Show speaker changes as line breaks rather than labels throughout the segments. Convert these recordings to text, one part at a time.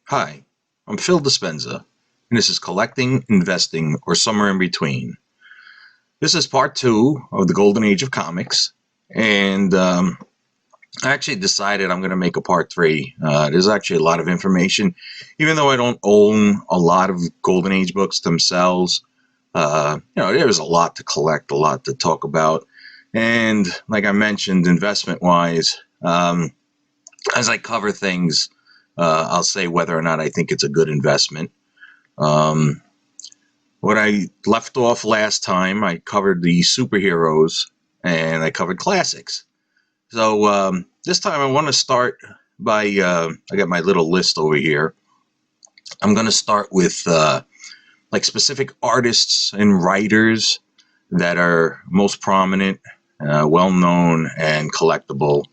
Hi, I'm Phil Dispenza, and this is Collecting, Investing, or Somewhere in Between. This is part two of the Golden Age of Comics, and I actually decided I'm going to make a part three. There's actually a lot of information, even though I don't own a lot of Golden Age books themselves. There's a lot to collect, a lot to talk about, and like I mentioned, investment-wise, as I cover things, I'll say whether or not I think it's a good investment. Um, what I left off last time, I covered the superheroes and I covered classics. So this time I want to start by, I got my little list over here. I'm going to start with like specific artists and writers that are most prominent, well known, and collectible,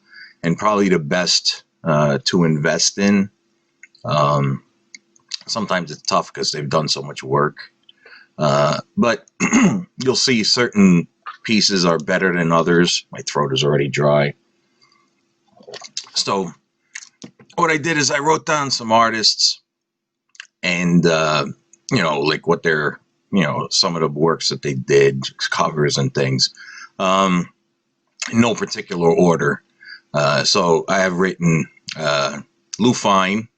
and probably the best to invest in. Um, Sometimes it's tough because they've done so much work. But you'll see certain pieces are better than others. My throat is already dry. So what I did is I wrote down some artists and, like what their, some of the works that they did, covers and things, in no particular order. So I have written Lou Fine,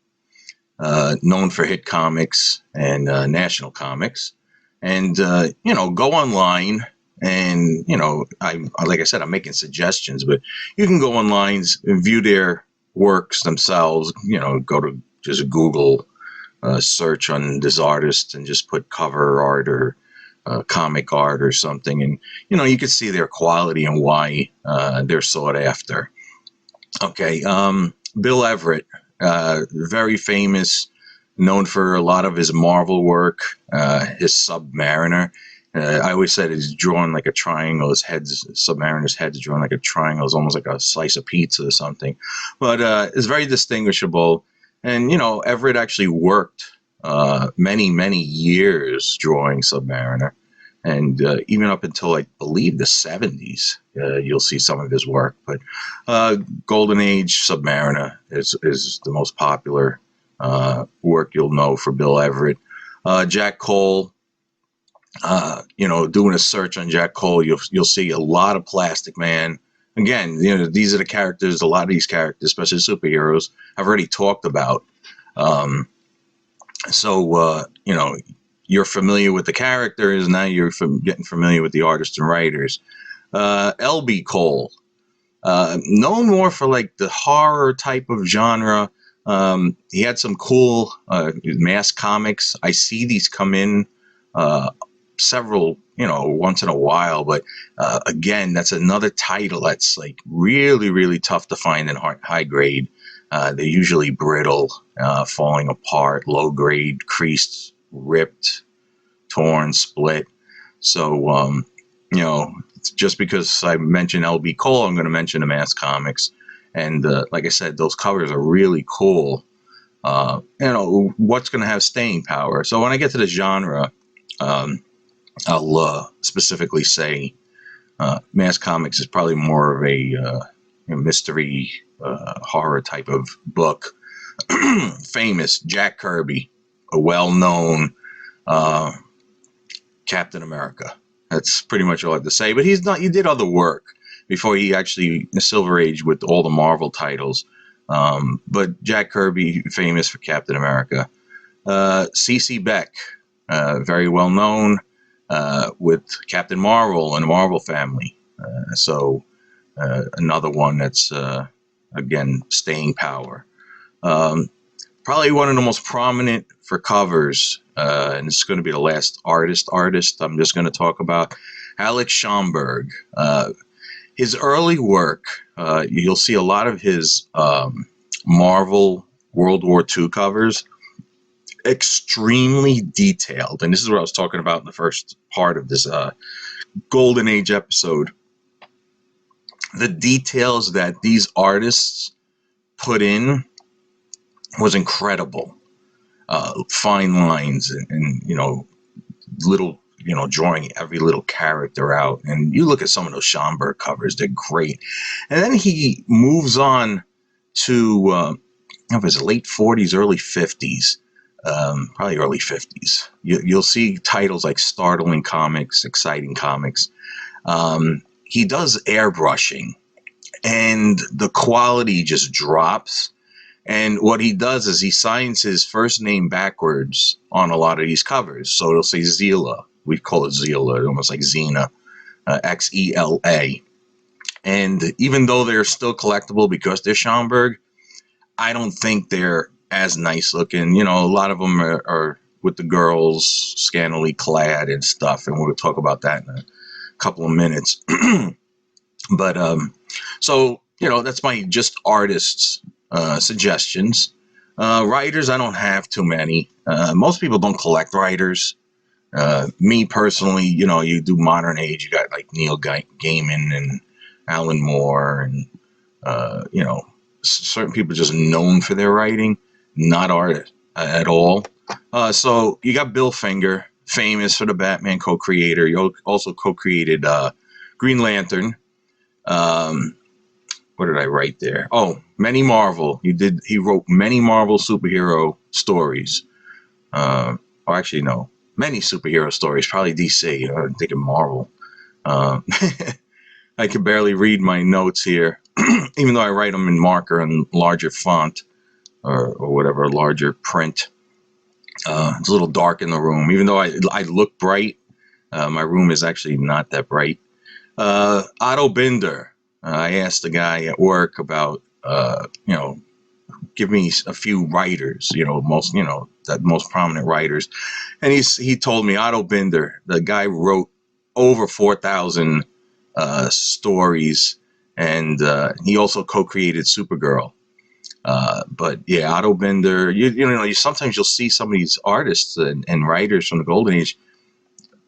known for Hit Comics and National Comics. And, go online and, like I said, I'm making suggestions, but you can go online and view their works themselves, go to just Google search on this artist and just put cover art or comic art or something. And, you can see their quality and why they're sought after. Okay. Bill Everett, very famous, known for a lot of his Marvel work, his Submariner. I always said he's drawn like a triangle. His head's, Submariner's head's drawn like a triangle. It's almost like a slice of pizza or something. But it's very distinguishable. And, Everett actually worked many, many years drawing Submariner. And even up until, I believe, the 70s, you'll see some of his work. But Golden Age Submariner is the most popular work you'll know for Bill Everett. Jack Cole, doing a search on Jack Cole, you'll see a lot of Plastic Man. Again, these are the characters, a lot of these characters, especially superheroes, I've already talked about. So, you're familiar with the characters, now you're getting familiar with the artists and writers. L.B. Cole, known more for like the horror type of genre. He had some cool mass comics. I see these come in several, once in a while. But again, that's another title that's like really, really tough to find in high grade. They're usually brittle, falling apart, low grade, creased, ripped, torn, split. So, just because I mentioned LB Cole, I'm going to mention the mass comics. And like I said, those covers are really cool. What's going to have staying power? So when I get to the genre, I'll specifically say mass comics is probably more of a mystery horror type of book. Famous Jack Kirby, a well-known Captain America. That's pretty much all I have to say. But he did other work before he actually Silver Age with all the Marvel titles. But Jack Kirby, famous for Captain America. C.C. Beck, very well known with Captain Marvel and the Marvel family. So another one that's, again, staying power. Probably one of the most prominent for covers, and it's going to be the last artist I'm just going to talk about, Alex Schomburg. His early work, you'll see a lot of his Marvel World War II covers, extremely detailed. And this is what I was talking about in the first part of this Golden Age episode. The details that these artists put in was incredible. Fine lines and little, drawing every little character out. And you look at some of those Schomburg covers, they're great. And then he moves on to know if it's late 40s, early 50s, probably early 50s. You'll see titles like Startling Comics, Exciting Comics. He does airbrushing, and the quality just drops. And what he does is he signs his first name backwards on a lot of these covers. So it'll say Zila. We call it Zila, almost like Xena, Xela. And even though they're still collectible because they're Schomburg, I don't think they're as nice looking. You know, a lot of them are with the girls scantily clad and stuff, and we'll talk about that in a couple of minutes. But so that's my just artists suggestions. Writers, I don't have too many. Most people don't collect writers. Me personally, you do modern age. You got like Neil Gaiman and Alan Moore, and certain people just known for their writing, not art at all. So you got Bill Finger, famous for the Batman co-creator. He also co-created Green Lantern. What did I write there? Oh, many Marvel. He wrote many Marvel superhero stories. Or actually, no, many superhero stories. Probably DC. I'm thinking Marvel. I can barely read my notes here, even though I write them in marker and larger font or whatever, larger print. It's a little dark in the room, even though I look bright. My room is actually not that bright. Otto Binder. I asked the guy at work about, give me a few writers, the most prominent writers. And he told me Otto Binder, the guy wrote over 4,000 stories, and he also co-created Supergirl. But yeah, Otto Binder, sometimes you'll see some of these artists and writers from the Golden Age.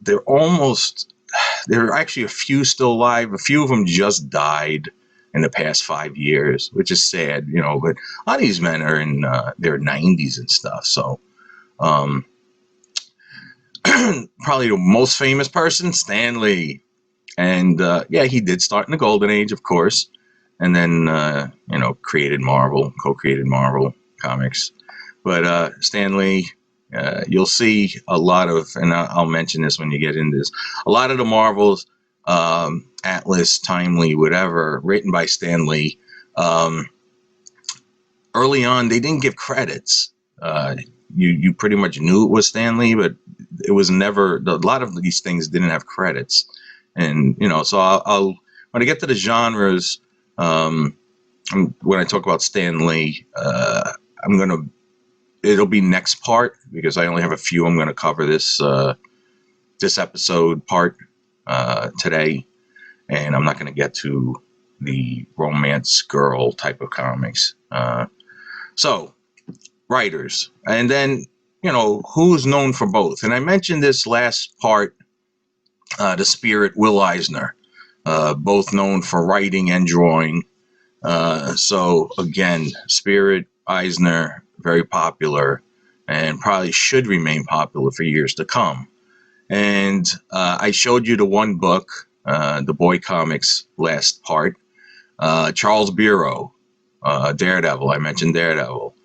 There are actually a few still alive. A few of them just died in the past 5 years, which is sad, but a lot of these men are in their 90s and stuff. So probably the most famous person, Stan Lee. And he did start in the Golden Age, of course, and then co-created Marvel Comics. But Stan Lee, you'll see a lot of, and I'll mention this when you get into this, a lot of the Marvels, Atlas, Timely, whatever, written by Stan Lee. Early on, they didn't give credits. You pretty much knew it was Stan Lee, but it was never. A lot of these things didn't have credits, and so I'll when I get to the genres, when I talk about Stan Lee, it'll be next part because I only have a few. I'm gonna cover this episode part today, and I'm not gonna get to the romance girl type of comics. So writers, and then who's known for both. And I mentioned this last part, the Spirit, Will Eisner, both known for writing and drawing. So again, Spirit, Eisner, very popular, and probably should remain popular for years to come. And I showed you the one book, the Boy Comics last part. Charles Bureau, Daredevil. I mentioned Daredevil.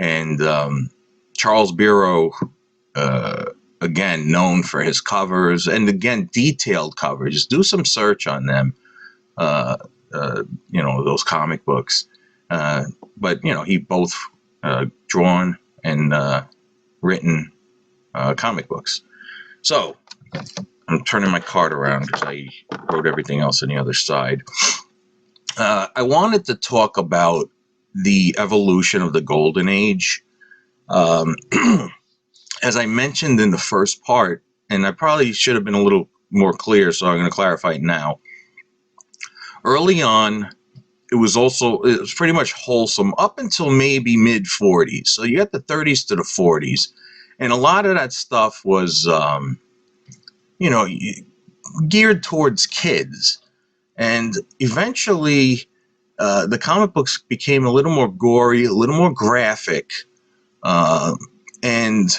And Charles Bureau, again, known for his covers, and again, detailed covers. Do some search on them, those comic books. But, he both drawn and written comic books. So I'm turning my card around because I wrote everything else on the other side. I wanted to talk about the evolution of the Golden Age. As I mentioned in the first part, and I probably should have been a little more clear, so I'm going to clarify it now. Early on, it was pretty much wholesome up until maybe mid 40s. So you got the 30s to the 40s, and a lot of that stuff was, geared towards kids. And eventually, the comic books became a little more gory, a little more graphic, and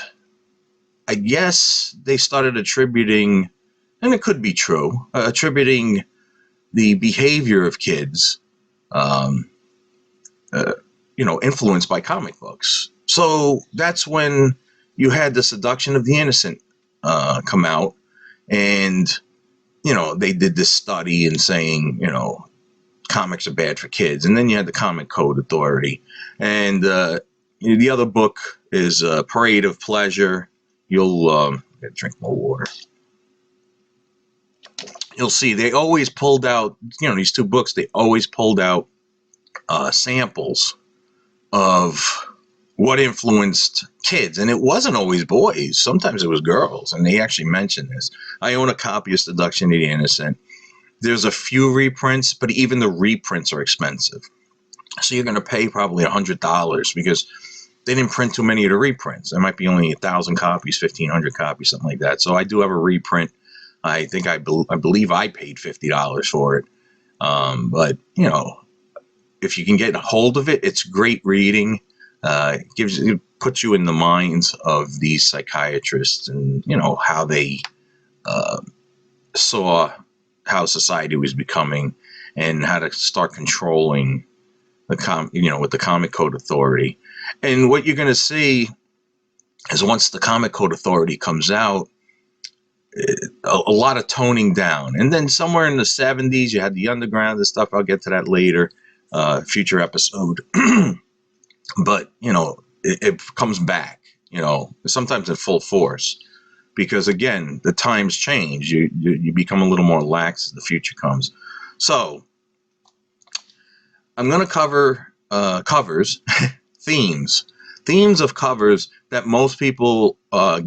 I guess they started attributing, and it could be true, attributing the behavior of kids, influenced by comic books. So that's when you had the Seduction of the Innocent come out, and they did this study and saying comics are bad for kids, and then you had the Comic Code Authority, and the other book is Parade of Pleasure. You'll drink more water. You'll see they always pulled out, these two books, they always pulled out samples of what influenced kids. And it wasn't always boys. Sometimes it was girls. And they actually mentioned this. I own a copy of Seduction of the Innocent. There's a few reprints, but even the reprints are expensive. So you're going to pay probably $100 because they didn't print too many of the reprints. There might be only 1,000 copies, 1,500 copies, something like that. So I do have a reprint. I think I believe I paid $50 for it. But, if you can get a hold of it, it's great reading. It puts you in the minds of these psychiatrists and, how they saw how society was becoming and how to start controlling with the Comic Code Authority. And what you're going to see is once the Comic Code Authority comes out, a lot of toning down. And then somewhere in the 70s, you had the underground and stuff. I'll get to that later, future episode. But, it comes back, sometimes in full force. Because, again, the times change. You become a little more lax as the future comes. So I'm going to cover covers, themes of covers that most people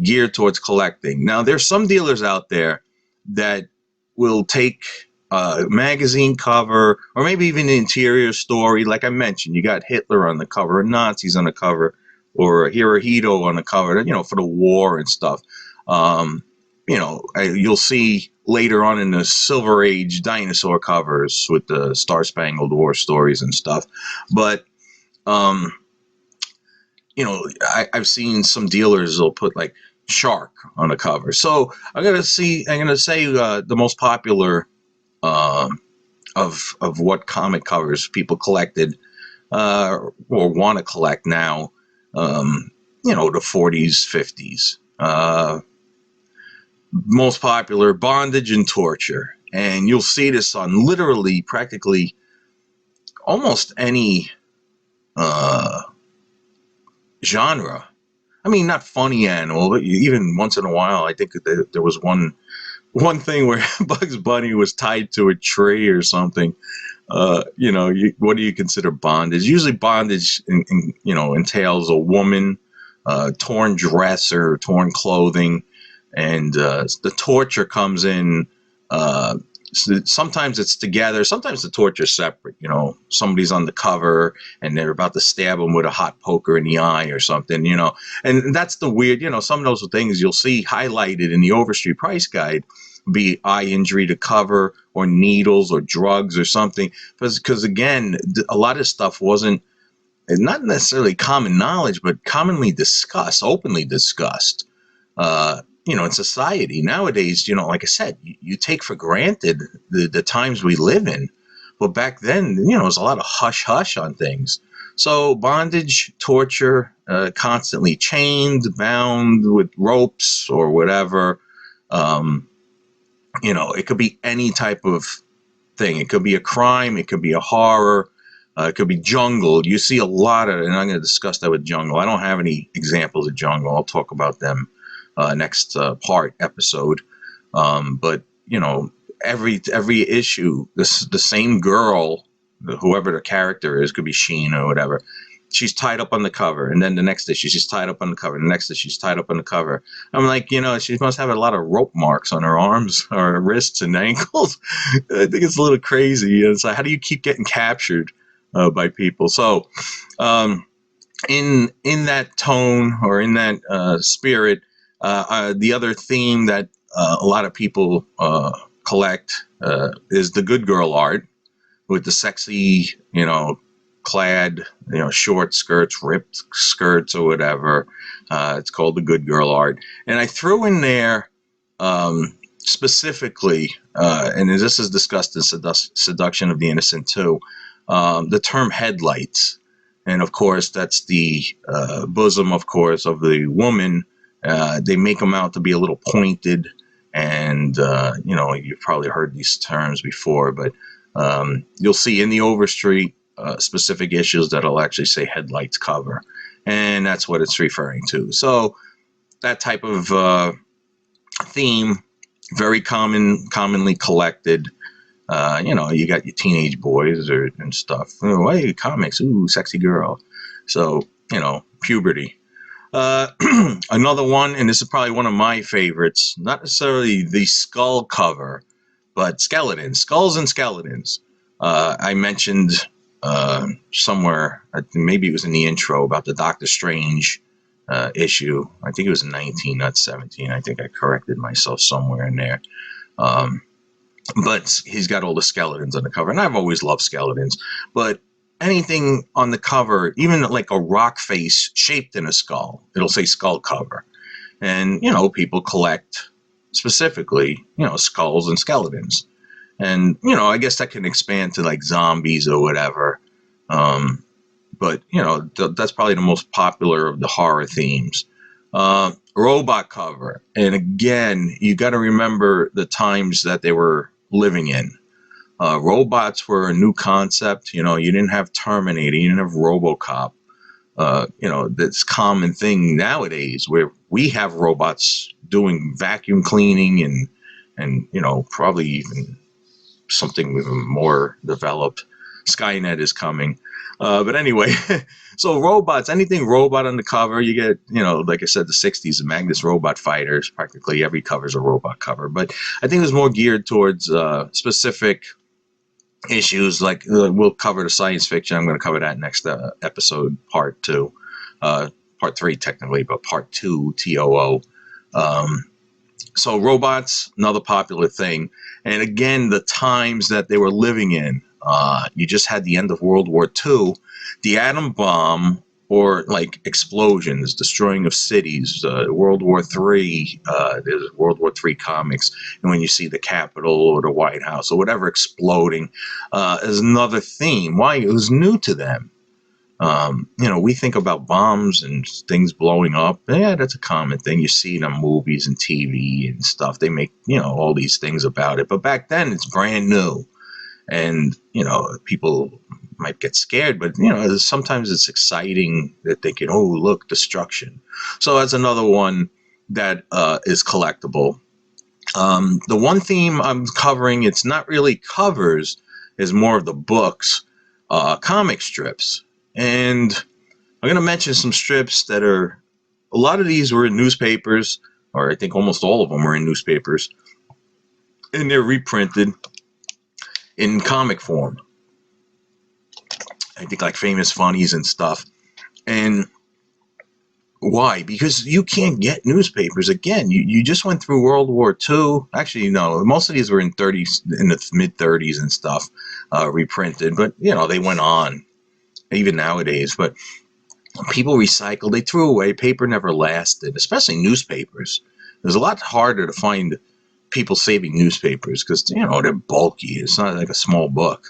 geared towards collecting. Now, there's some dealers out there that will take a magazine cover or maybe even an interior story. Like I mentioned, you got Hitler on the cover, or Nazis on the cover, or Hirohito on the cover, for the war and stuff. You'll see later on in the Silver Age dinosaur covers with the Star-Spangled War stories and stuff. But, I've seen some dealers will put like shark on the cover. So I'm going to say the most popular of what comic covers people collected or want to collect now, the 40s, 50s. Most popular, bondage and torture. And you'll see this on literally practically almost any genre. I mean, not funny animal, but even once in a while, I think there was one thing where Bugs Bunny was tied to a tree or something. What do you consider bondage? Usually bondage, entails a woman, torn dress or torn clothing. And the torture comes in, sometimes it's together, sometimes the torture's separate. Somebody's on the cover and they're about to stab them with a hot poker in the eye or something, and that's the weird, some of those things you'll see highlighted in the Overstreet Price Guide, be eye injury to cover or needles or drugs or something. Because again, a lot of stuff wasn't, not necessarily common knowledge, but commonly discussed, openly discussed. In society nowadays, like I said, you take for granted the times we live in. But back then, there's a lot of hush-hush on things. So bondage, torture, constantly chained, bound with ropes or whatever. It could be any type of thing. It could be a crime. It could be a horror. It could be jungle. You see a lot of, and I'm going to discuss that with jungle. I don't have any examples of jungle. I'll talk about them next episode. But every issue, the same girl, whoever the character is, could be Sheen or whatever, she's tied up on the cover, and then the next issue she's tied up on the cover, and the next issue she's tied up on the cover. I'm like, she must have a lot of rope marks on her arms or her wrists and ankles. I think it's a little crazy. It's like, how do you keep getting captured by people? So in that tone or in that spirit, the other theme that a lot of people collect is the good girl art with the sexy, clad, short skirts, ripped skirts or whatever. It's called the good girl art. And I threw in there specifically, and this is discussed in Seduction of the Innocent too, the term headlights. And of course, that's the bosom, of course, of the woman. They make them out to be a little pointed, and you've probably heard these terms before, but you'll see in the Overstreet specific issues that'll actually say headlights cover, and that's what it's referring to. So that type of theme, very commonly collected. You got your teenage boys and stuff. Oh, hey, comics, ooh, sexy girl. So, puberty. Another one, and this is probably one of my favorites, not necessarily the skull cover, but skeletons, skulls and skeletons. I mentioned somewhere, maybe it was in the intro, about the Doctor Strange issue. I think it was 19, not 17. I think I corrected myself somewhere in there. But he's got all the skeletons on the cover, and I've always loved skeletons. But anything on the cover, even like a rock face shaped in a skull, it'll say skull cover. And, people collect specifically, skulls and skeletons. And, I guess that can expand to like zombies or whatever. But, that's probably the most popular of the horror themes. Robot cover. And again, you got to remember the times that they were living in. Robots were a new concept. You didn't have Terminator, you didn't have RoboCop. That's common thing nowadays where we have robots doing vacuum cleaning and probably even something even more developed. Skynet is coming. But anyway, so robots, anything robot on the cover, you get, like I said, the 60s, the Magnus Robot Fighters, practically every cover is a robot cover. But I think it was more geared towards specific issues, like we'll cover the science fiction. I'm going to cover that next episode, part 2. Part 3 technically, but part 2, TOO. So robots, another popular thing. And again, the times that they were living in. You just had the end of World War II, the atom bomb, or like explosions, destroying of cities. World War III, there's World War III comics, and when you see the Capitol or the White House or whatever exploding, is another theme. Why? It was new to them. We think about bombs and things blowing up. Yeah, that's a common thing. You see it on movies and TV and stuff. They make, all these things about it. But back then, it's brand new. And, people might get scared, but, sometimes it's exciting that they can, oh, look, destruction. So that's another one that is collectible. The one theme I'm covering, it's not really covers, is more of the books, comic strips. And I'm going to mention some strips that are, a lot of these were in newspapers, or I think almost all of them were in newspapers, and they're reprinted in comic form. I think like Famous Funnies and stuff. And why? Because you can't get newspapers. Again, you just went through World War II. Actually, no, most of these were in the mid 30s and stuff, reprinted. But, they went on, even nowadays. But people recycled. They threw away. Paper never lasted, especially newspapers. It was a lot harder to find people saving newspapers because, they're bulky. It's not like a small book.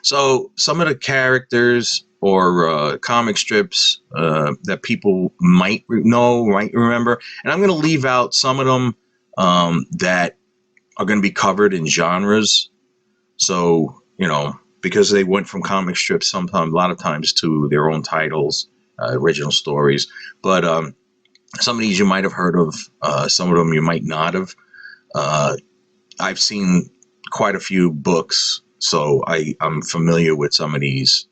So some of the characters or comic strips that people might know, might remember, and I'm going to leave out some of them that are going to be covered in genres. So, because they went from comic strips sometimes, a lot of times, to their own titles, original stories. But some of these you might have heard of, some of them you might not have. I've seen quite a few books, so I'm familiar with some of these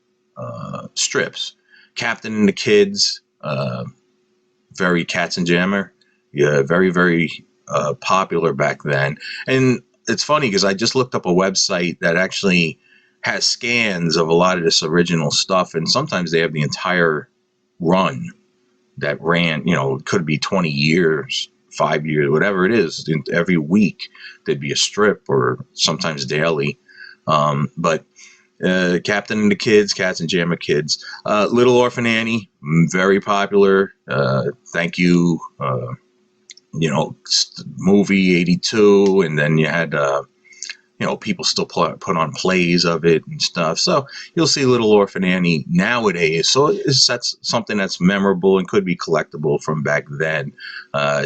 strips. Captain and the Kids, very Katzenjammer, yeah, very, very popular back then. And it's funny because I just looked up a website that actually has scans of a lot of this original stuff, and sometimes they have the entire run that ran, it could be 20 years, 5 years, whatever it is. Every week there'd be a strip, or sometimes daily. But Captain and the Kids, Katzenjammer Kids, Little Orphan Annie, very popular. Thank you, movie 82, and then you had people still put on plays of it and stuff. So you'll see Little Orphan Annie nowadays. So that's something that's memorable and could be collectible from back then.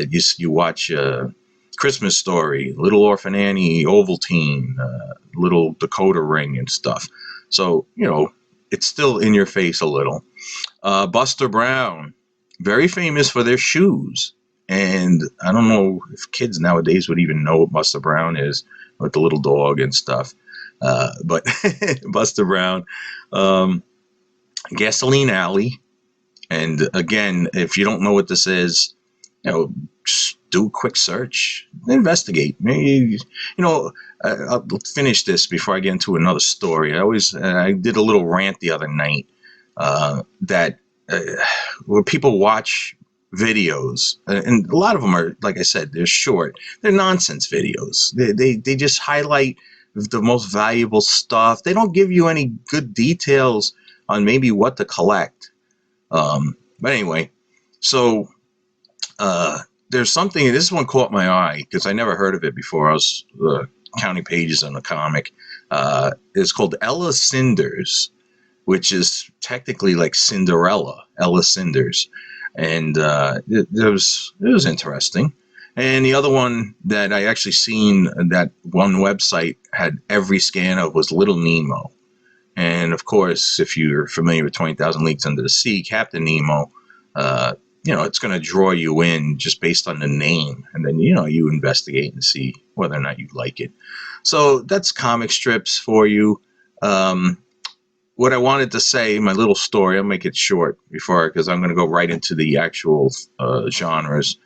You watch Christmas Story, Little Orphan Annie, Ovaltine, Little Dakota Ring and stuff. So, it's still in your face a little. Buster Brown, very famous for their shoes. And I don't know if kids nowadays would even know what Buster Brown is, with the little dog and stuff. But Buster Brown, Gasoline Alley. And again, if you don't know what this is, just do a quick search, investigate. Maybe, I'll finish this before I get into another story. I did a little rant the other night that where people watch videos, and a lot of them are, like I said, they're short. They're nonsense videos. They just highlight the most valuable stuff. They don't give you any good details on maybe what to collect. But anyway, so there's something. This one caught my eye because I never heard of it before. I was counting pages on a comic. It's called Ella Cinders, which is technically like Cinderella, Ella Cinders. And it was interesting. And the other one that I actually seen, that one website had every scan of, was Little Nemo. And of course, if you're familiar with 20,000 Leagues Under the Sea, Captain Nemo, it's going to draw you in just based on the name. And then, you investigate and see whether or not you like it. So that's comic strips for you. What I wanted to say, my little story, I'll make it short because I'm going to go right into the actual genres,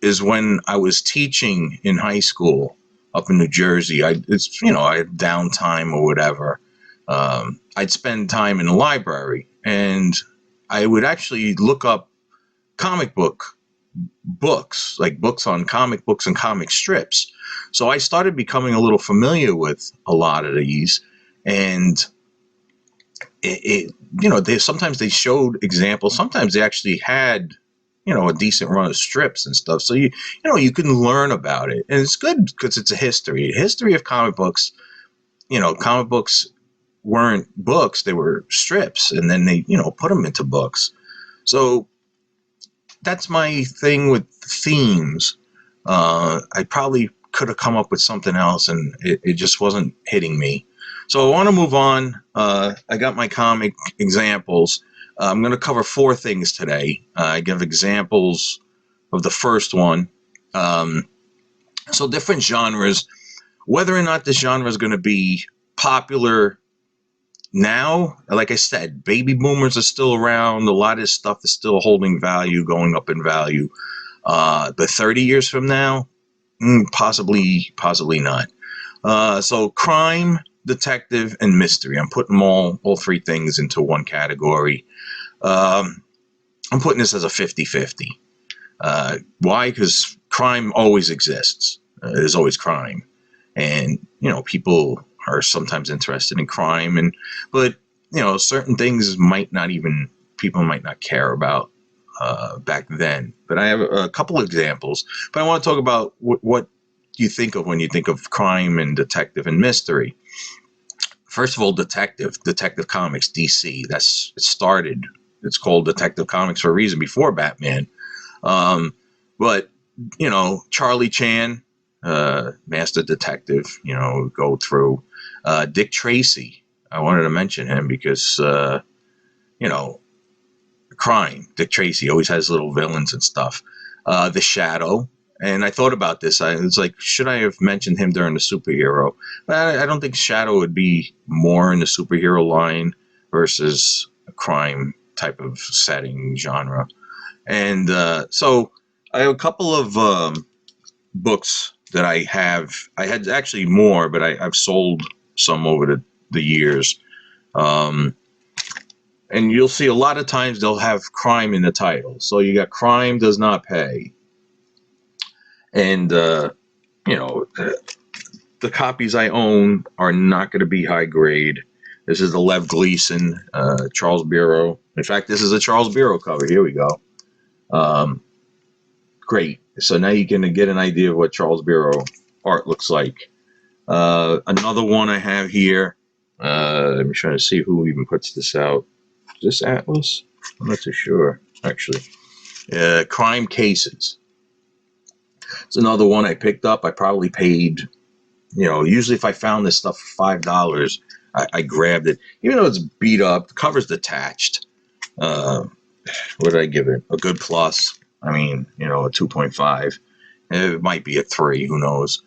is when I was teaching in high school up in New Jersey. I had downtime or whatever. I'd spend time in the library, and I would actually look up comic books, like books on comic books and comic strips. So I started becoming a little familiar with a lot of these, and sometimes they showed examples. Sometimes they actually had, a decent run of strips and stuff. So you can learn about it, and it's good because it's a history of comic books. Comic books weren't books; they were strips, and then they, put them into books. So that's my thing with themes. I probably could have come up with something else, and it just wasn't hitting me. So I want to move on. I got my comic examples. I'm going to cover 4 things today. I give examples of the first one. So different genres, whether or not the genre is going to be popular now. Like I said, baby boomers are still around. A lot of this stuff is still holding value, going up in value. But 30 years from now, possibly not. So crime, detective, and mystery. I'm putting all 3 things into one category. I'm putting this as a 50-50. Why? Because crime always exists. There's always crime. And, people are sometimes interested in crime. But certain things people might not care about back then. But I have a couple examples. But I want to talk about what you think of when you think of crime and detective and mystery. First of all, Detective Comics, DC. It started. It's called Detective Comics for a reason, before Batman. But Charlie Chan, Master Detective. Go through Dick Tracy. I wanted to mention him because crime. Dick Tracy always has little villains and stuff. The Shadow. And I thought about this. It's like, should I have mentioned him during the superhero? But I don't think Shadow would be more in the superhero line versus a crime type of setting genre. And so I have a couple of books that I have. I had actually more, but I've sold some over the years. And you'll see a lot of times they'll have crime in the title. So you got Crime Does Not Pay. And, the copies I own are not going to be high grade. This is the Lev Gleason, Charles Bureau. In fact, this is a Charles Bureau cover. Here we go. Great. So now you can get an idea of what Charles Bureau art looks like. Another one I have here. Let me try to see who even puts this out. Is this Atlas? I'm not too sure, actually. Crime Cases. It's another one I picked up. I probably paid, usually if I found this stuff for $5, I grabbed it. Even though it's beat up, the cover's detached. Uh, what did I give it? A good plus. I mean, a 2.5. It might be a 3. Who knows?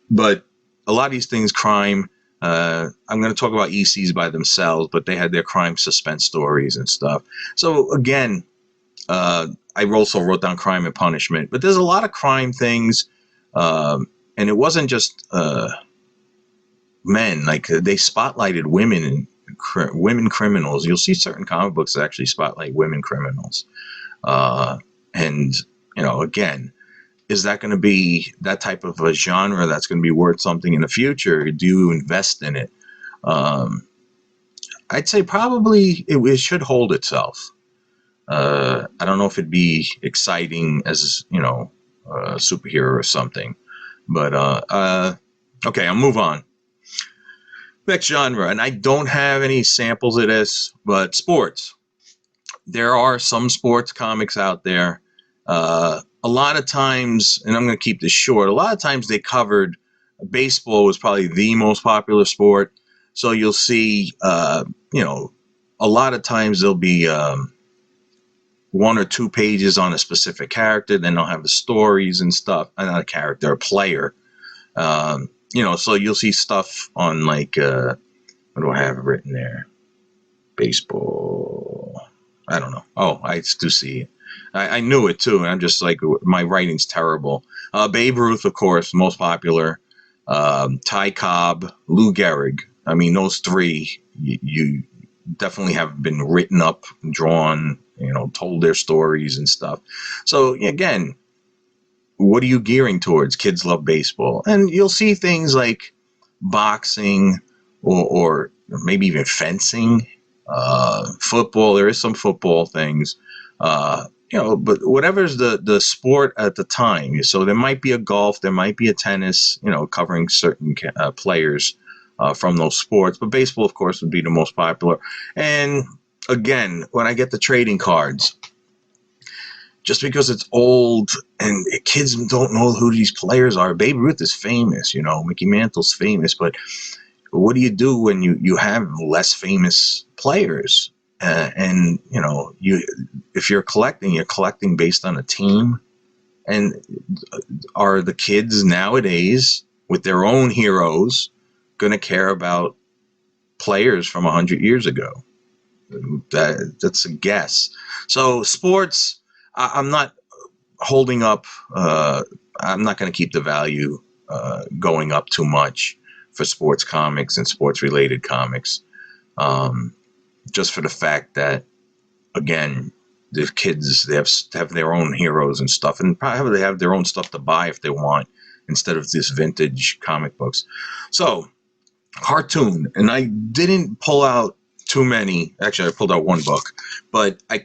But a lot of these things, crime. I'm going to talk about ECs by themselves, but they had their crime suspense stories and stuff. So again, I also wrote down Crime and Punishment, but there's a lot of crime things, and it wasn't just men. Like they spotlighted women and women criminals. You'll see certain comic books that actually spotlight women criminals, and again, is that going to be that type of a genre that's going to be worth something in the future? Do you invest in it? I'd say probably it should hold itself. I don't know if it'd be exciting as, a superhero or something. But, okay, I'll move on. Next genre, and I don't have any samples of this, but sports. There are some sports comics out there. A lot of times, and I'm going to keep this short, a lot of times they covered baseball was probably the most popular sport. So you'll see, a lot of times there'll be 1 or 2 pages on a specific character. Then they'll have the stories and stuff. Not a character, a player. So you'll see stuff on like, what do I have written there? Baseball. I don't know. Oh, I do see it. I knew it too. And I'm just like, my writing's terrible. Babe Ruth, of course, most popular. Ty Cobb, Lou Gehrig. I mean, those 3, you definitely have been written up, drawn, told their stories and stuff. So again, what are you gearing towards? Kids love baseball. And you'll see things like boxing or maybe even fencing, football. There is some football things, but whatever's the sport at the time. So there might be a golf, there might be a tennis, covering certain players from those sports. But baseball, of course, would be the most popular. And again, when I get the trading cards, just because it's old and kids don't know who these players are. Babe Ruth is famous, Mickey Mantle's famous, but what do you do when you have less famous players? And if you're collecting based on a team. And are the kids nowadays with their own heroes going to care about players from 100 years ago? That's a guess. So sports, I'm not holding up. I'm not going to keep the value going up too much for sports comics and sports related comics. Just for the fact that, again, the kids, they have their own heroes and stuff, and probably they have their own stuff to buy if they want, instead of this vintage comic books. So cartoon, and I didn't pull out too many. Actually, I pulled out 1 book, but I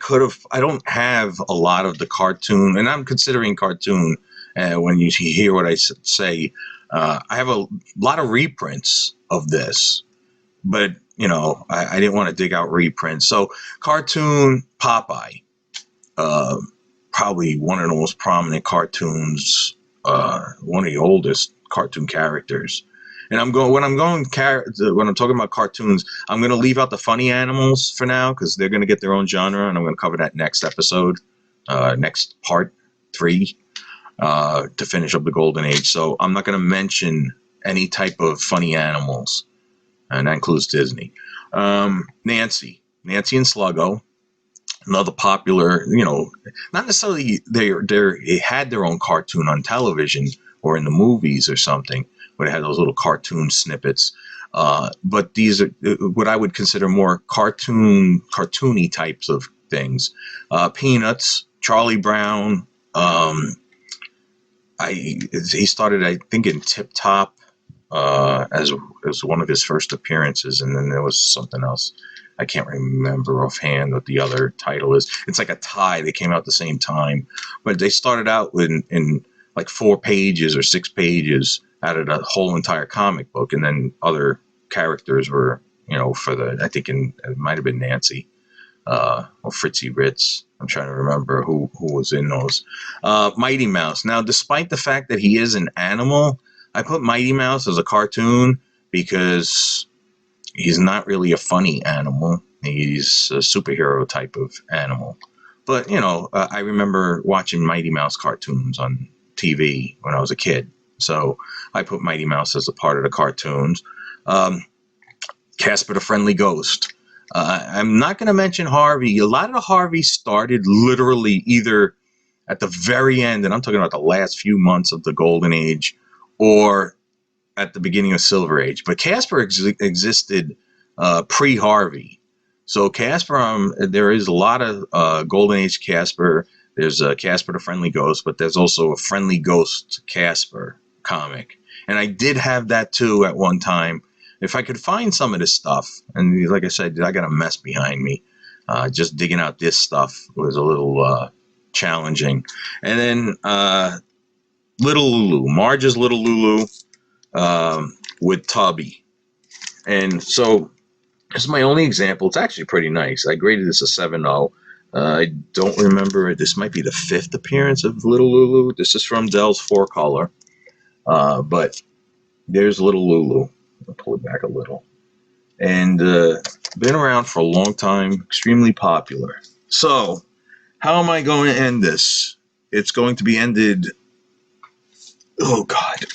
don't have a lot of the cartoon, and I'm considering cartoon. When you hear what I say, I have a lot of reprints of this, but I didn't want to dig out reprints. So cartoon, Popeye, probably one of the most prominent cartoons, one of the oldest cartoon characters. And when I'm talking about cartoons, I'm going to leave out the funny animals for now, because they're going to get their own genre, and I'm going to cover that next episode, next part 3, to finish up the Golden Age. So I'm not going to mention any type of funny animals, and that includes Disney. Nancy and Sluggo, another popular, not necessarily they had their own cartoon on television or in the movies or something, where they had those little cartoon snippets. But these are what I would consider more cartoony types of things. Peanuts, Charlie Brown. He started, I think, in Tip Top as one of his first appearances, and then there was something else. I can't remember offhand what the other title is. It's like a tie. They came out at the same time, but they started out in like 4 pages or 6 pages, out of the whole entire comic book, and then other characters were, for I think it might have been Nancy, or Fritzy Ritz. I'm trying to remember who was in those. Mighty Mouse. Now, despite the fact that he is an animal, I put Mighty Mouse as a cartoon because he's not really a funny animal. He's a superhero type of animal. But, I remember watching Mighty Mouse cartoons on TV when I was a kid. So I put Mighty Mouse as a part of the cartoons. Casper the Friendly Ghost. I'm not going to mention Harvey. A lot of the Harvey started literally either at the very end, and I'm talking about the last few months of the Golden Age, or at the beginning of Silver Age. But Casper existed pre-Harvey. So Casper, there is a lot of Golden Age Casper. There's Casper the Friendly Ghost, but there's also a Friendly Ghost Casper comic. And I did have that too at one time. If I could find some of this stuff, and like I said, I got a mess behind me. Just digging out this stuff was a little challenging. And then Little Lulu, Marge's Little Lulu, with Tubby. And so this is my only example. It's actually pretty nice. I graded this a 7.0. I don't remember. This might be the 5th appearance of Little Lulu. This is from Dell's 4-color. But there's Little Lulu. I'll pull it back a little. And been around for a long time. Extremely popular. So how am I going to end this? It's going to be ended... Oh, God.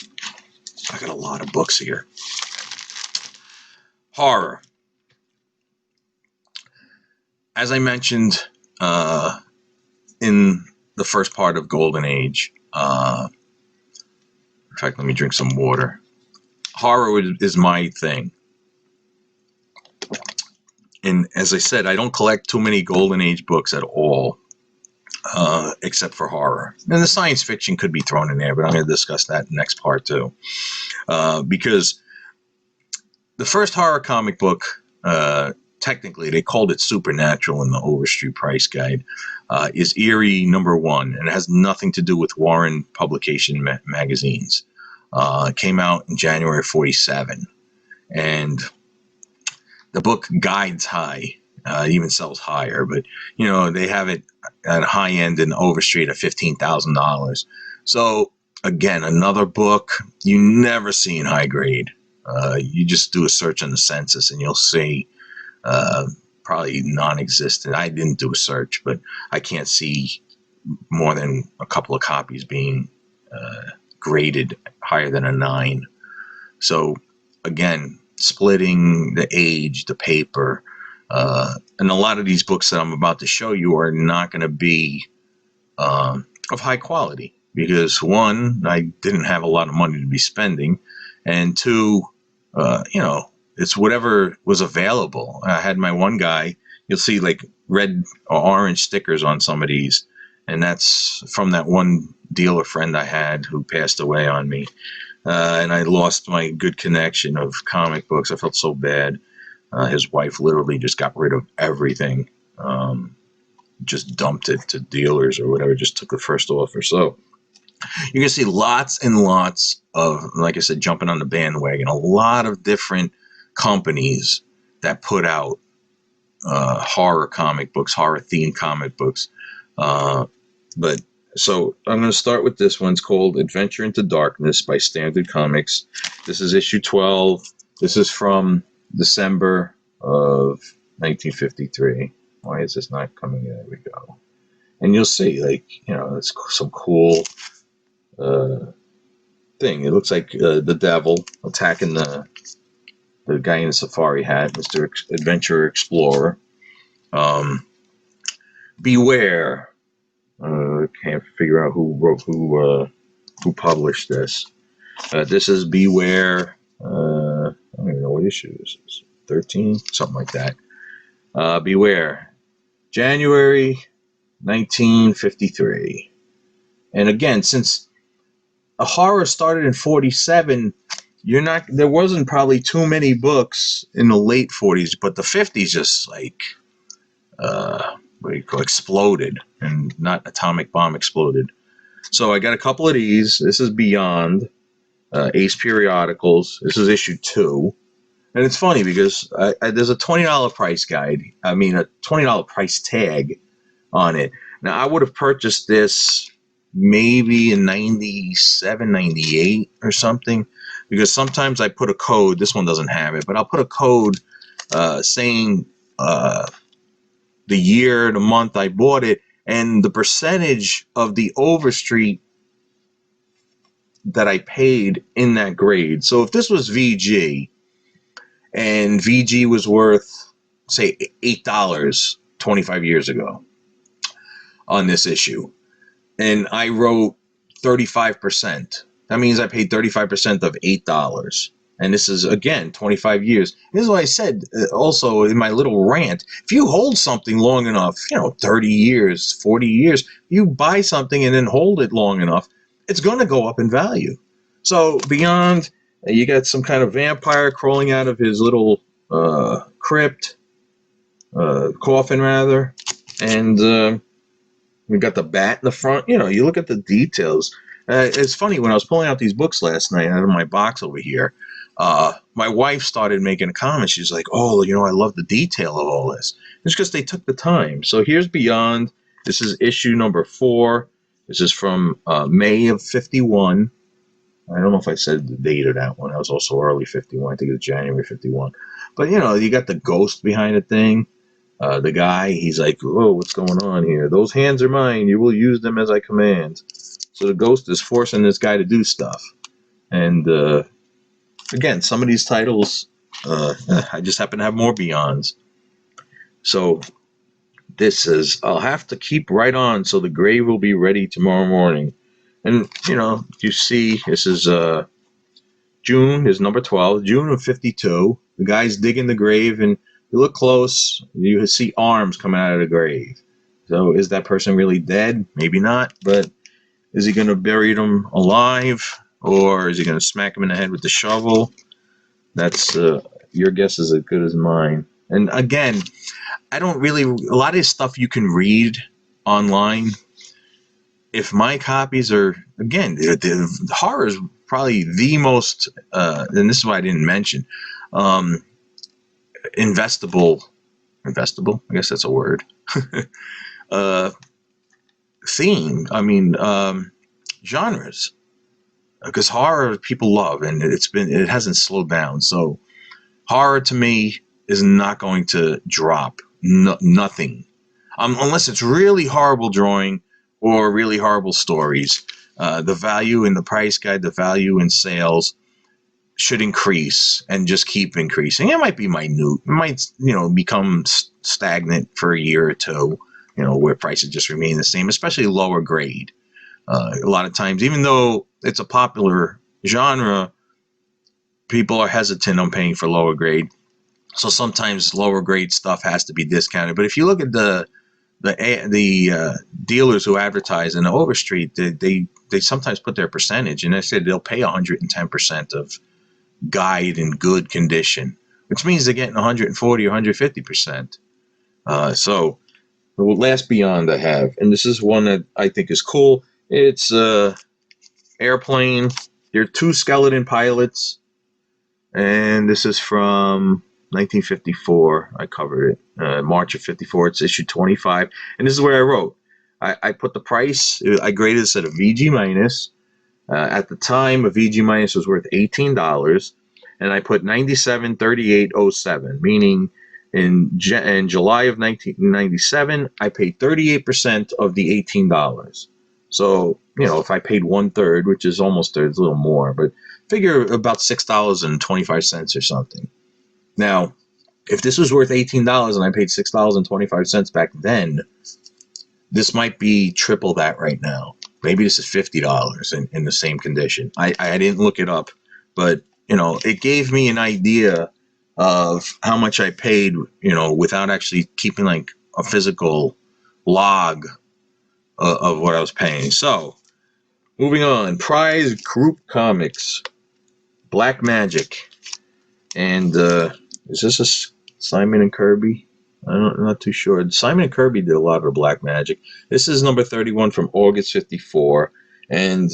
I got a lot of books here. Horror. As I mentioned in the first part of Golden Age, in fact, let me drink some water. Horror is my thing. And as I said, I don't collect too many Golden Age books at all, except for horror. And the science fiction could be thrown in there, but I'm going to discuss that next part too. Because the first horror comic book, technically, they called it Supernatural in the Overstreet Price Guide, is Eerie #1, and it has nothing to do with Warren Publication magazines. It came out in January 1947, and the book guides high. It even sells higher, but they have it at a high end in Overstreet at $15,000. So again, another book you never see in high grade. You just do a search on the census, and you'll see. Probably non-existent. I didn't do a search, but I can't see more than a couple of copies being graded higher than a 9. So again, splitting the age, the paper, and a lot of these books that I'm about to show you are not going to be of high quality because, one, I didn't have a lot of money to be spending, and two, it's whatever was available. I had my one guy, you'll see like red or orange stickers on some of these. And that's from that one dealer friend I had who passed away on me. And I lost my good connection of comic books. I felt so bad. His wife literally just got rid of everything. Just dumped it to dealers or whatever, just took the first offer. So you're going to see lots and lots of, like I said, jumping on the bandwagon, a lot of different companies that put out horror comic books, horror themed comic books. But so I'm going to start with this one. It's called Adventure into Darkness by Standard Comics. This is issue 12. This is from December of 1953. Why is this not coming in? There we go. And you'll see, it's some cool thing. It looks like the devil attacking the guy in the safari hat, Mr. Adventure Explorer. Beware. I can't figure out who published this. This is Beware. I don't even know what issue this is. 13, something like that. Beware. January 1953. And again, since a horror started in 1947, there wasn't probably too many books in the late 40s, but the 50s just exploded, and not atomic bomb exploded. So I got a couple of these. This is Beyond. Ace Periodicals. This is issue 2. And it's funny because there's a $20 price guide. I mean, a $20 price tag on it. Now, I would have purchased this maybe in 97, 98 or something, because sometimes I put a code. This one doesn't have it, but I'll put a code saying the year, the month I bought it, and the percentage of the Overstreet that I paid in that grade. So if this was VG, and VG was worth, say, $8 25 years ago on this issue, and I wrote 35%. That means I paid 35% of $8. And this is, again, 25 years. This is what I said also in my little rant. If you hold something long enough, 30 years, 40 years, you buy something and then hold it long enough, it's going to go up in value. So Beyond, you got some kind of vampire crawling out of his little crypt, coffin rather, and we got the bat in the front. You look at the details. It's funny, when I was pulling out these books last night out of my box over here, my wife started making a comment. She's like, oh, I love the detail of all this. It's because they took the time. So here's Beyond. This is issue number 4. This is from May of 51. I don't know if I said the date of that one. That was also early 51. I think it was January 51. But, you got the ghost behind the thing. The guy, he's like, oh, what's going on here? Those hands are mine. You will use them as I command. So the ghost is forcing this guy to do stuff. And, again, some of these titles, I just happen to have more Beyonds. So this is, I'll have to keep right on so the grave will be ready tomorrow morning. And, you see, this is June, is number 12, June of 52. The guy's digging the grave, and you look close, you see arms coming out of the grave. So is that person really dead? Maybe not, but is he going to bury them alive, or is he going to smack him in the head with the shovel? That's your guess is as good as mine. And again, a lot of this stuff you can read online. If my copies are, again, the horror is probably the most, and this is why I didn't mention, investable, I guess that's a word, theme. I mean, genres, because horror people love, and it hasn't slowed down. So horror to me is not going to drop. Nothing, unless it's really horrible drawing or really horrible stories. The value in the price guide, the value in sales should increase and just keep increasing. It might be minute. It might, become stagnant for a year or two, where prices just remain the same, especially lower grade. A lot of times, even though it's a popular genre, people are hesitant on paying for lower grade. So sometimes lower grade stuff has to be discounted. But if you look at the dealers who advertise in the Overstreet, they sometimes put their percentage, and they said they'll pay 110% of guide in good condition, which means they're getting 140 or 150%. So the last Beyond I have, and this is one that I think is cool. It's Airplane. There are 2 skeleton pilots, and this is from 1954. I covered it. March of 54. It's issue 25. And this is where I wrote. I put the price. I graded this at a VG minus. At the time, a VG minus was worth $18. And I put 97.3807, meaning in July of 1997, I paid 38% of the $18. So, if I paid 1/3, which is almost third, it's a little more, but figure about $6.25 or something. Now, if this was worth $18 and I paid $6.25 back then, this might be triple that right now. Maybe this is $50 in the same condition. I didn't look it up, but, it gave me an idea of how much I paid, without actually keeping like a physical log of what I was paying. So, moving on. Prize Group Comics, Black Magic, and is this a Simon and Kirby? I'm not too sure. Simon and Kirby did a lot of the Black Magic. This is number 31 from August 54, and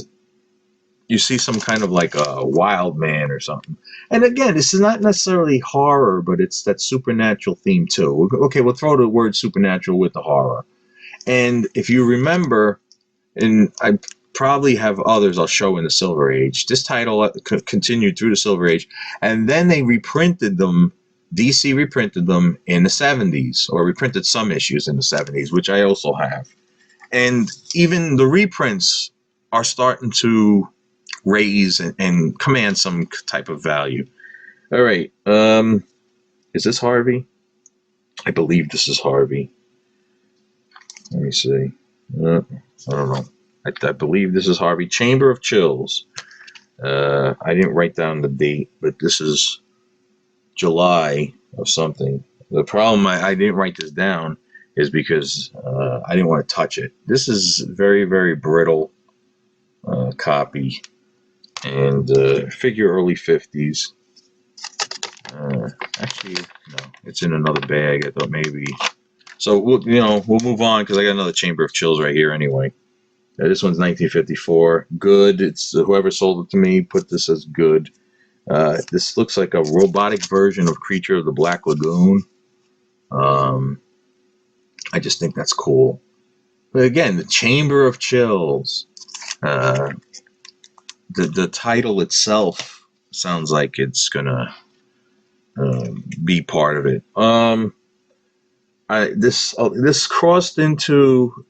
you see some kind of like a wild man or something. And again, this is not necessarily horror, but it's that supernatural theme too. Okay, we'll throw the word supernatural with the horror. And if you remember, and I probably have others I'll show in the Silver Age, this title continued through the Silver Age, and then they reprinted them. DC reprinted them in the 70s, or reprinted some issues in the 70s, which I also have. And even the reprints are starting to raise and command some type of value. All right. Is this Harvey? I believe this is Harvey. Let me see. I don't know. I believe this is Harvey. Chamber of Chills. I didn't write down the date, but this is July of something. The problem I didn't write this down is because I didn't want to touch it. This is very, very brittle copy, and figure early 50s. Actually, no, it's in another bag. I thought maybe. So we'll move on because I got another Chamber of Chills right here anyway. This one's 1954. Good. It's whoever sold it to me put this as good. This looks like a robotic version of Creature of the Black Lagoon. I just think that's cool. But again, the Chamber of Chills. The title itself sounds like it's gonna be part of it. This crossed into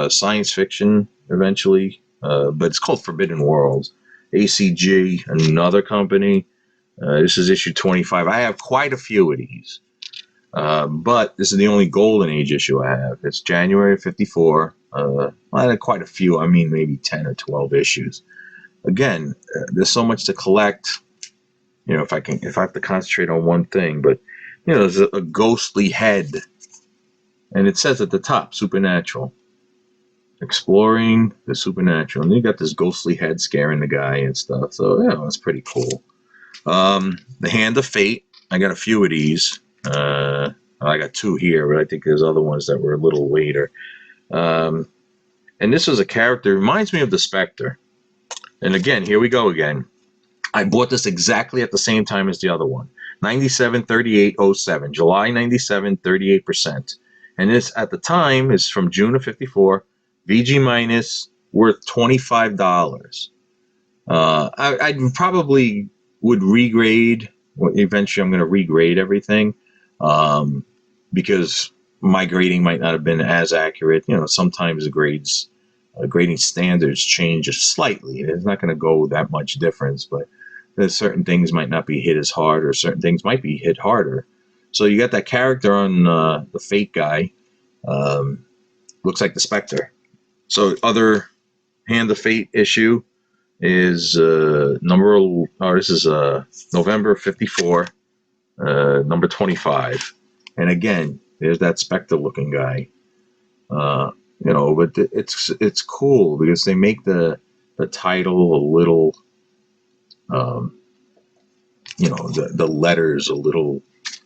science fiction eventually, but it's called Forbidden Worlds. ACG, another company. This is issue 25. I have quite a few of these, but this is the only Golden Age issue I have. It's January of 54. I had quite a few. I mean, maybe 10 or 12 issues. Again, there's so much to collect. If I have to concentrate on one thing, but there's a ghostly head, and it says at the top, supernatural. Exploring the supernatural, and you got this ghostly head scaring the guy and stuff. So that's pretty cool. The Hand of Fate. I got a few of these. I got two here, but I think there's other ones that were a little later. And this was a character, reminds me of the Spectre. And again, here we go again. I bought this exactly at the same time as the other one. 97, 38, 07. July 97, 38%. And this, at the time, is from June of 54. VG minus, worth $25. I probably would regrade. Eventually, I'm going to regrade everything because my grading might not have been as accurate. Sometimes the grading standards change slightly. It's not going to go that much difference, but there's certain things might not be hit as hard, or certain things might be hit harder. So you got that character on the Fate guy. Looks like the Spectre. So other Hand of Fate issue is this is November 54, number 25. And again, there's that Spectre looking guy. But it's cool because they make the title a little, the letters a little.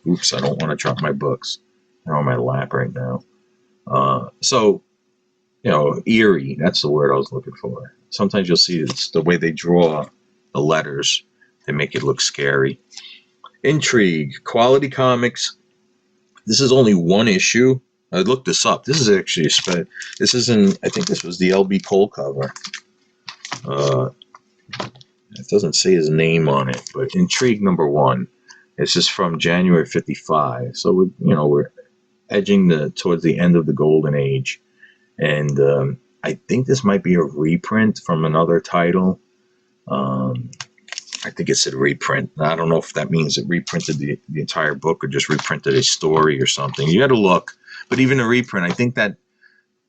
Oops, I don't want to drop my books. They're on my lap right now. Eerie. That's the word I was looking for. Sometimes you'll see it's the way they draw the letters. They make it look scary. Intrigue. Quality Comics. This is only one issue. I looked this up. This is actually this is I think this was the LB Cole cover. It doesn't say his name on it, but Intrigue number 1. This is from January 55. So we're edging towards the end of the Golden Age. And I think this might be a reprint from another title. I think it said reprint. I don't know if that means it reprinted the entire book or just reprinted a story or something. You got to look. But even a reprint, I think that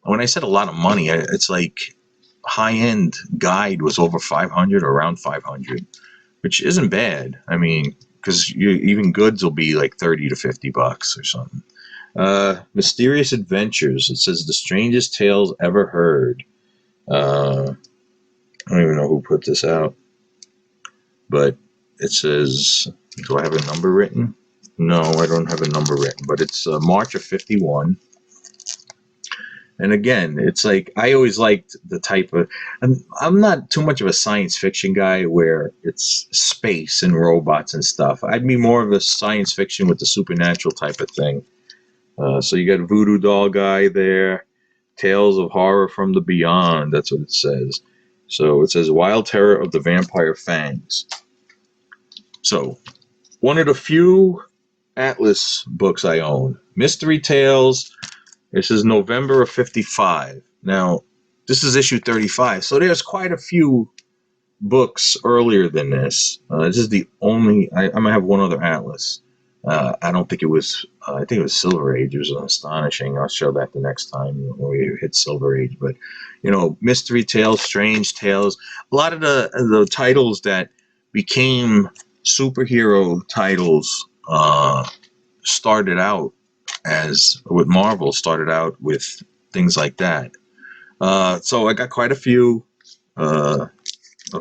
when I said a lot of money, it's like high-end guide was over 500 or around 500, which isn't bad. I mean, because even goods will be like 30 to 50 bucks or something. Mysterious Adventures. It says the strangest tales ever heard. I don't even know who put this out, but it says, do I have a number written? No, I don't have a number written, but it's March of 51. And again, it's like I always liked the type of. I'm not too much of a science fiction guy where it's space and robots and stuff. I'd be more of a science fiction with the supernatural type of thing. So you got Voodoo Doll guy there, Tales of Horror from the Beyond. That's what it says. So it says Wild Terror of the Vampire Fangs. So one of the few Atlas books I own, Mystery Tales. This is November of '55. Now, this is issue 35, so there's quite a few books earlier than this. This is the only. I'm gonna have one other Atlas. I don't think it was. I think it was Silver Age. It was astonishing. I'll show that the next time when we hit Silver Age. But Mystery Tales, Strange Tales. A lot of the titles that became superhero titles started out as with Marvel. Started out with things like that. So I got quite a few of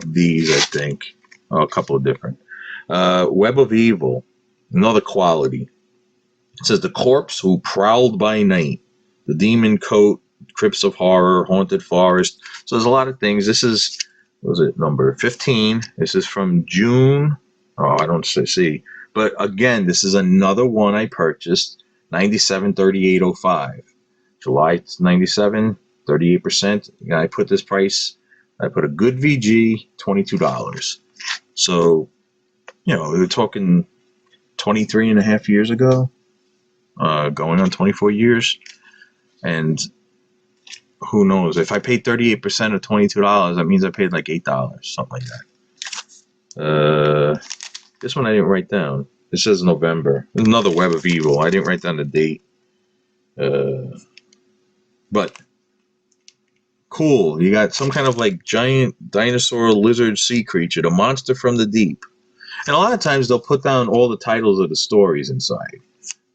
these. I think a couple of different. Web of Evil. Another quality. It says the corpse who prowled by night, the demon coat, crypts of horror, haunted forest. So there's a lot of things. This is, what was it, number 15. This is from June. Oh, I don't see. But again, this is another one I purchased, 97.3805. July 97, 38%. I put this price, I put a good VG, $22. So, we're talking 23 and a half years ago, going on 24 years. And who knows? If I paid 38% of $22, that means I paid like $8, something like that. This one I didn't write down. It says November. There's another Web of Evil. I didn't write down the date. But cool. You got some kind of like giant dinosaur lizard sea creature, the monster from the deep. And a lot of times they'll put down all the titles of the stories inside.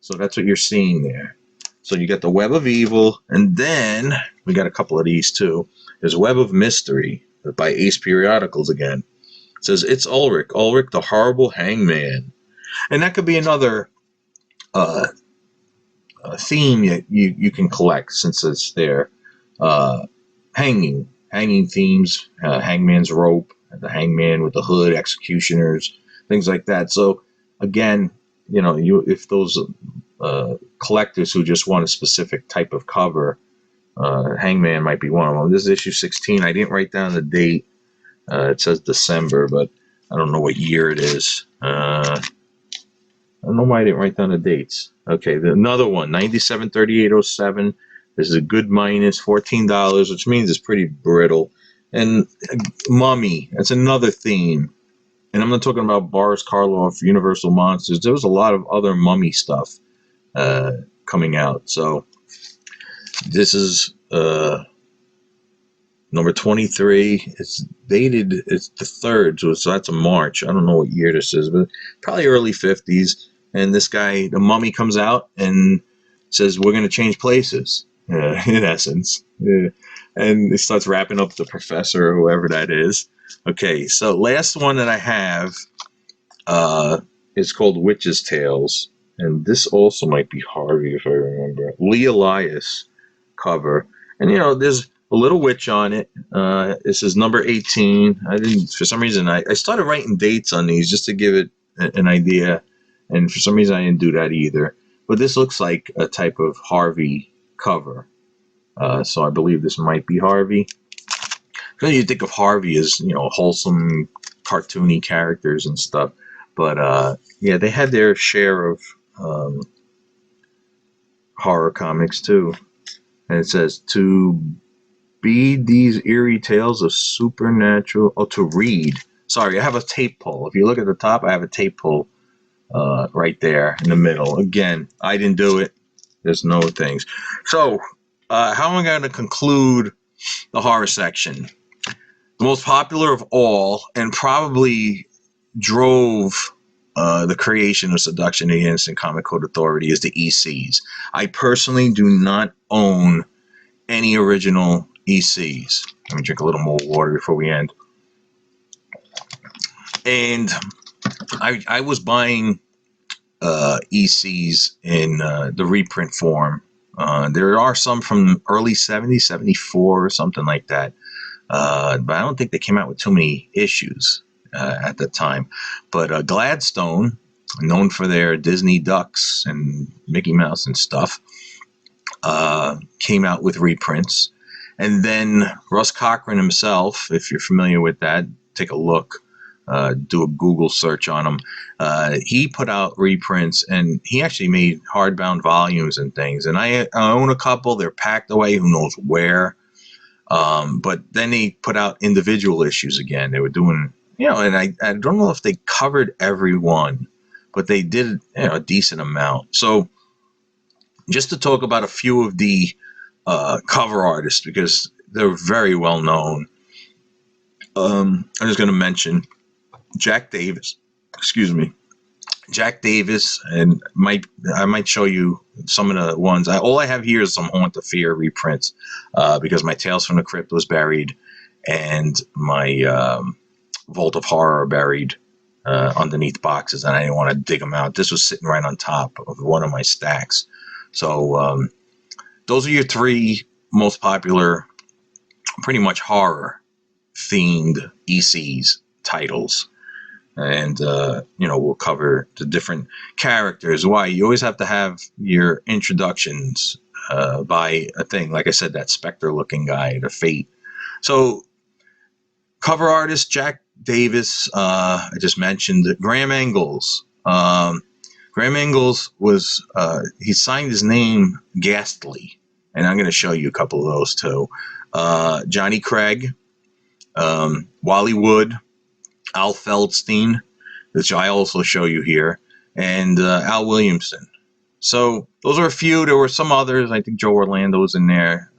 So that's what you're seeing there. So you got the Web of Evil, and then we got a couple of these too. There's Web of Mystery by Ace Periodicals again. It says it's Ulrich the Horrible Hangman. And that could be another theme that you can collect since it's there. Hanging themes, Hangman's Rope, the Hangman with the Hood, Executioners, things like that. So again, if those collectors who just want a specific type of cover, Hangman might be one of them. This is issue 16. I didn't write down the date. It says December, but I don't know what year it is. I don't know why I didn't write down the dates. Okay, another one, 97.3807. This is a good minus, $14, which means it's pretty brittle. And Mummy, that's another theme. And I'm not talking about Boris Karloff, Universal Monsters. There was a lot of other Mummy stuff coming out. So this is number 23. It's dated, it's the 3rd, so that's a March. I don't know what year this is, but probably early 50s. And this guy, the Mummy, comes out and says, we're going to change places, in essence. And he starts wrapping up the professor or whoever that is. Okay, so last one that I have is called Witch's Tales. And this also might be Harvey, if I remember. Lee Elias cover. And, there's a little witch on it. This is number 18. For some reason, I started writing dates on these just to give it an idea. And for some reason, I didn't do that either. But this looks like a type of Harvey cover. So I believe this might be Harvey. Because you think of Harvey as, wholesome, cartoony characters and stuff. But, yeah, they had their share of horror comics, too. And it says, to bead these eerie tales of supernatural... Oh, to read. Sorry, I have a tape pull. If you look at the top, I have a tape pull right there in the middle. Again, I didn't do it. There's no things. So, how am I going to conclude the horror section? The most popular of all, and probably drove the creation of Seduction Against the Comic Code Authority, is the ECs. I personally do not own any original ECs. Let me drink a little more water before we end. And I was buying ECs in the reprint form There are some from early 70s, 74 or something like that. But I don't think they came out with too many issues at the time. But Gladstone, known for their Disney ducks and Mickey Mouse and stuff, came out with reprints. And then Russ Cochran himself, if you're familiar with that, take a look, do a Google search on him. He put out reprints, and he actually made hardbound volumes and things. And I own a couple. They're packed away, who knows where. But then he put out individual issues again. They were doing, and I don't know if they covered every one, but they did a decent amount. So just to talk about a few of the cover artists, because they're very well known. I'm just going to mention Jack Davis. Excuse me. Jack Davis, and I might show you some of the ones. All I have here is some Haunt the Fear reprints because my Tales from the Crypt was buried and my Vault of Horror are buried underneath boxes, and I didn't want to dig them out. This was sitting right on top of one of my stacks. So those are your three most popular, pretty much horror-themed ECs titles. And, we'll cover the different characters. Why? You always have to have your introductions by a thing. Like I said, that Spectre-looking guy, the Fate. So, cover artist Jack Davis, I just mentioned. Graham Engels. Graham Engels was, he signed his name Ghastly. And I'm going to show you a couple of those too. Johnny Craig, Wally Wood, Al Feldstein, which I also show you here, and Al Williamson. So those are a few. There were some others. I think Joe Orlando was in there.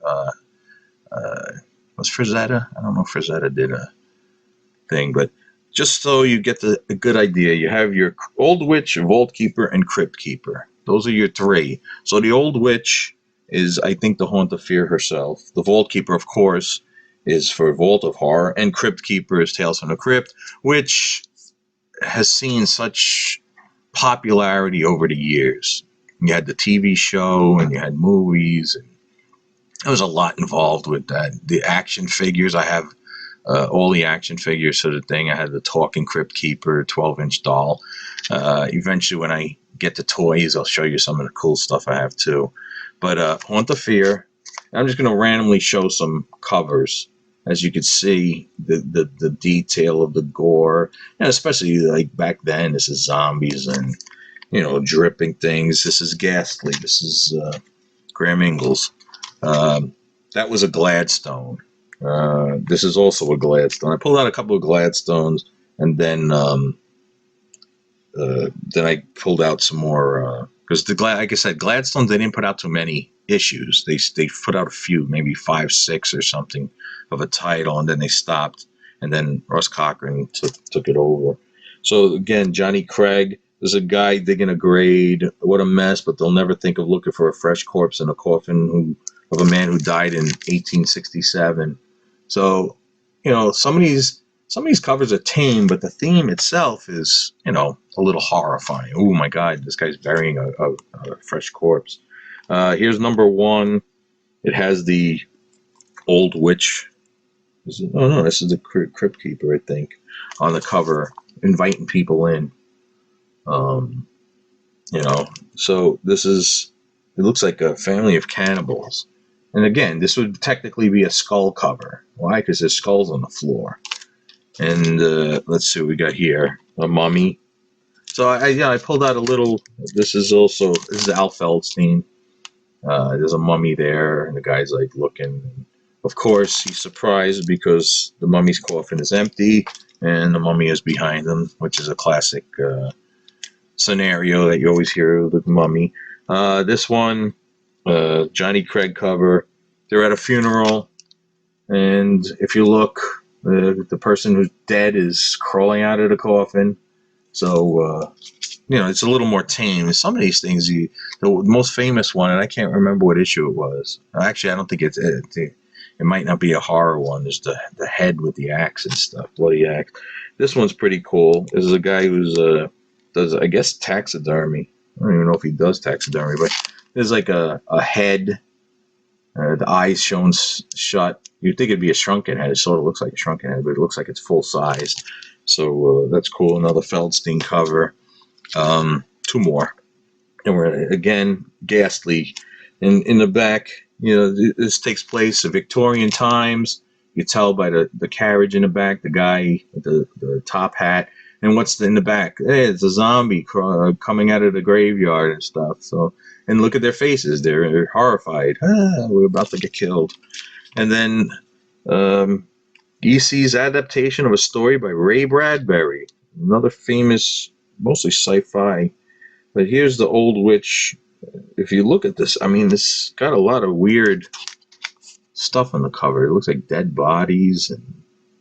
Was Frazetta? I don't know if Frazetta did a thing, but just so you get a good idea, you have your Old Witch, Vault Keeper, and Crypt Keeper. Those are your three. So the Old Witch is, I think, the Haunt of Fear herself. The Vault Keeper, of course, is for Vault of Horror, and Crypt Keeper is Tales from the Crypt, which has seen such popularity over the years. You had the TV show, and you had movies, and there was a lot involved with that. The action figures, I have all the action figures for the thing. I had the Talking Crypt Keeper, 12-inch doll. Eventually, when I get the toys, I'll show you some of the cool stuff I have too. But Haunt the Fear, I'm just going to randomly show some covers. As you can see, the detail of the gore, and especially like back then, this is zombies and, dripping things. This is Ghastly. This is Graham Engels. That was a Gladstone. This is also a Gladstone. I pulled out a couple of Gladstones, and then I pulled out some more because like I said, Gladstones, they didn't put out too many issues. They put out a few, maybe 5, 6 or something of a title, and then they stopped, and then Russ Cochran took it over. So again, Johnny Craig, there's a guy digging a grave. What a mess, but they'll never think of looking for a fresh corpse in a coffin of a man who died in 1867. So, some of these covers are tame, but the theme itself is, a little horrifying. Oh my God, this guy's burying a fresh corpse. Here's number 1. It has the Old Witch. This is the Crypt Keeper, I think, on the cover, inviting people in. So it looks like a family of cannibals. And again, this would technically be a skull cover. Why? Because there's skulls on the floor. And let's see what we got here. A mummy. So I pulled out a little. This is Al Feldstein. There's a mummy there, and the guy's like looking. Of course, he's surprised because the mummy's coffin is empty, and the mummy is behind him, which is a classic scenario that you always hear with the mummy. This one, Johnny Craig cover. They're at a funeral, and if you look, the person who's dead is crawling out of the coffin. So, it's a little more tame. Some of these things, the most famous one, and I can't remember what issue it was. Actually, I don't think it might not be a horror one. There's the head with the axe and stuff, bloody axe. This one's pretty cool. This is a guy who's does, I guess, taxidermy. I don't even know if he does taxidermy, but There's like a head, the eyes shown shut. You'd think it'd be a shrunken head. It sort of looks like a shrunken head, but it looks like it's full size. So that's cool. Another Feldstein cover. Two more. And we're again ghastly. In the back, this takes place in Victorian times. You tell by the carriage in the back, the guy with the top hat, and what's in the back? Hey, it's a zombie coming out of the graveyard and stuff. So, and look at their faces; they're horrified. We're about to get killed. And then DC's adaptation of a story by Ray Bradbury, another famous, mostly sci-fi. But here's the Old Witch. If you look at this, I mean, this got a lot of weird stuff on the cover. It looks like dead bodies, and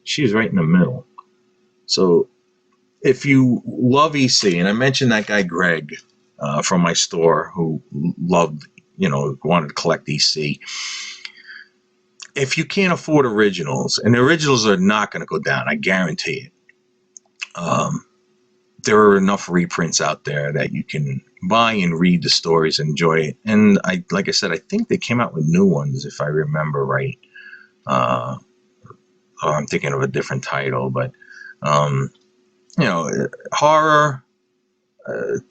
she's right in the middle. So if you love EC, and I mentioned that guy Greg from my store who loved, wanted to collect EC. If you can't afford originals, and the originals are not going to go down, I guarantee it. There are enough reprints out there that you can buy and read the stories and enjoy it. And like I said, I think they came out with new ones, if I remember right. I'm thinking of a different title, but horror,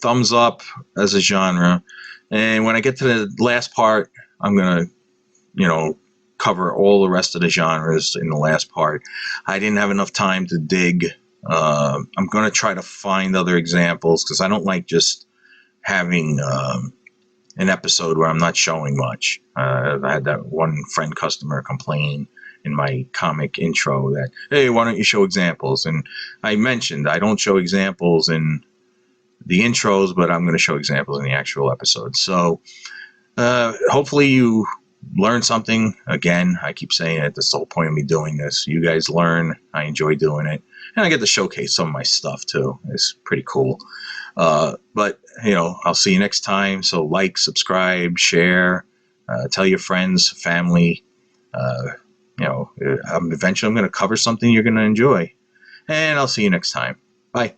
thumbs up as a genre. And when I get to the last part, I'm gonna, cover all the rest of the genres in the last part. I didn't have enough time to dig. I'm going to try to find other examples because I don't like just having an episode where I'm not showing much. I had that one friend customer complain in my comic intro that, hey, why don't you show examples? And I mentioned I don't show examples in the intros, but I'm going to show examples in the actual episode. So hopefully you learn something. Again, I keep saying it. That's the whole point of me doing this. You guys learn. I enjoy doing it. And I get to showcase some of my stuff too. It's pretty cool. But, I'll see you next time. So like, subscribe, share, tell your friends, family. Eventually I'm going to cover something you're going to enjoy. And I'll see you next time. Bye.